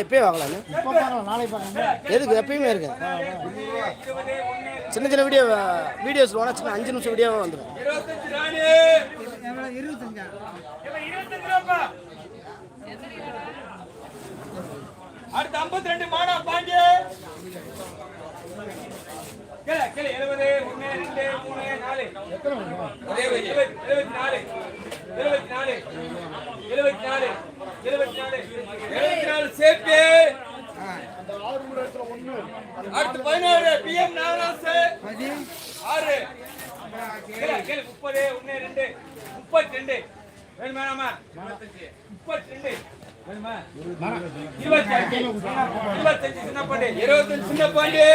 இப்பயே வாங்கலாம். எதுக்கு எப்பயுமே இருக்கு. சின்ன சின்ன வீடியோஸ் சின்ன 5 நிமிஷம் வீடியோவாக வந்துடும். அடுத்து 52 மாடா பாண்டிய 70 1 2 3 4 74 சேப்பே. அடுத்து 16 பிஎம் நாகராசு 6 30 1 2 32 வேணுமா? 32 வேணுமா? 25 சின்ன பாண்டி 25 சின்ன பாண்டி.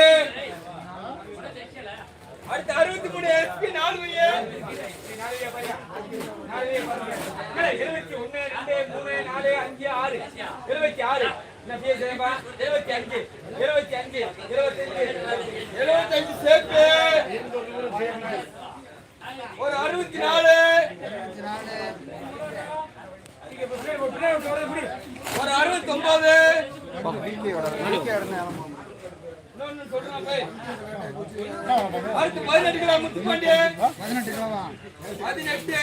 அடுத்து 63 எஸ்பி 4 வையே 71 2 3 4 5 6 76 என்ன பேர் சேப்பா 75 சேப்பு. ஒரு 64 ஒரு 69 அடுத்து 18 கிலோ முத்துப்பாண்டி 18 70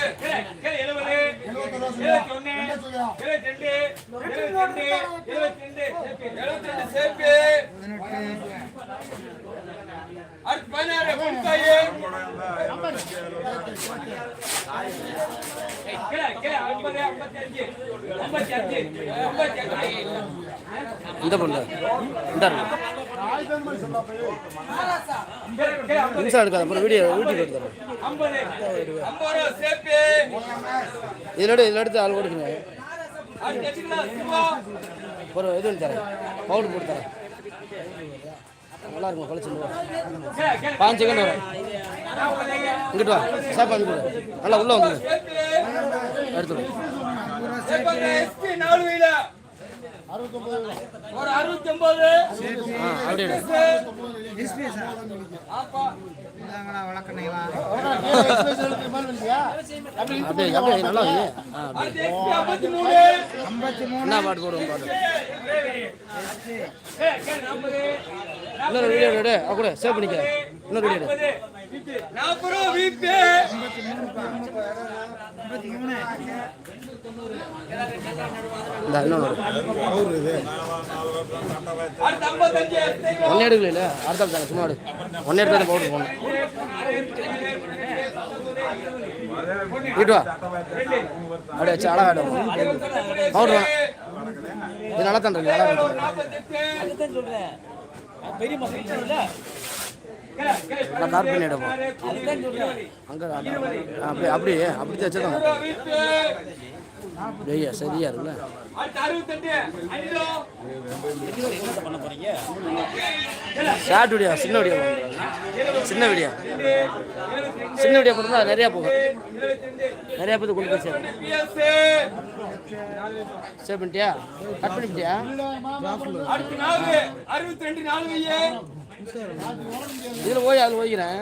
72 சேப்பு. அடுத்து 16 பொன்காய் 55 இந்த பொண்ணு இந்த எடுக்காத வீடியோ யூடியூப் எடுத்தாரு. இதில் எடுத்து ஆள் கொடுக்குங்க. ஒரு இது தரேன், பவுடர் போட்டு தரேன். நல்லா இருக்கும். குழச்சி 5 செகண்ட் வரும். இங்கிட்டு வா சாப்பாடு நல்லா உள்ள வந்து எடுத்துடும். ஒரு 69 அப்படியே நல்லா என்ன பாட்டு போடுவோம் பாட்டு. இன்னொரு வீடியோ எடு கூட சேவ் பண்ணிக்க. இன்னொரு வீடியோ ஒன்னே எடுக்கல அடுத்த சும்மா ஒன்னே எடுத்து பவுடர் போடணும். வீட்டு வா அப்படியே வச்சு அழகாடும் பவுடர் இது நல்லா தான் இருக்கு. நல்லா கார் பண்ணிடுவோம் அங்கே அப்படியே அப்படி வச்சுதான் ஐயா சரியா இருக்குல்ல. ஷார்ட் வீடியோ சின்ன வீடியோ போட்டோம்னா நிறையா போகும். நிறையா பேர் கொண்டு போய் சேவ் பண்ணிட்டியா? கட் பண்ணிட்டியா? இதில் போய் அதில் போய்க்கிறேன்.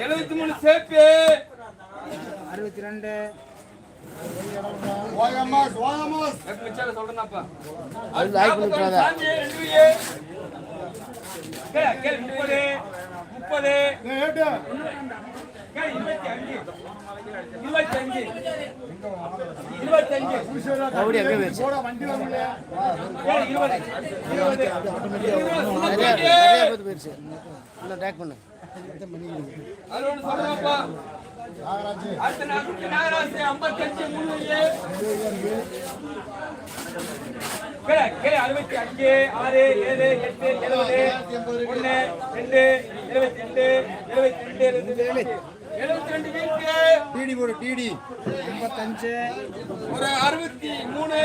73 சேப்பு 62 சொல்றேன்ப்பா. அது லைக் பண்ணிட்டாத 30 அப்படி எங்கே போயிடுச்சு? நிறைய பேர் போயிடுச்சு. இன்னும் டேக் பண்ணு. நாகராஜ் 55 65 6 7 8 70 1 2 22 72 வீட்டு டிடி போடு டிடி 55 ஒரு 63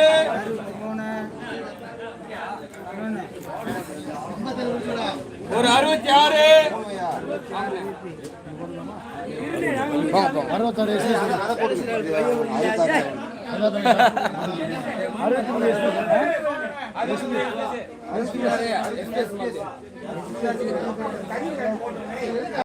ஒரு 66 63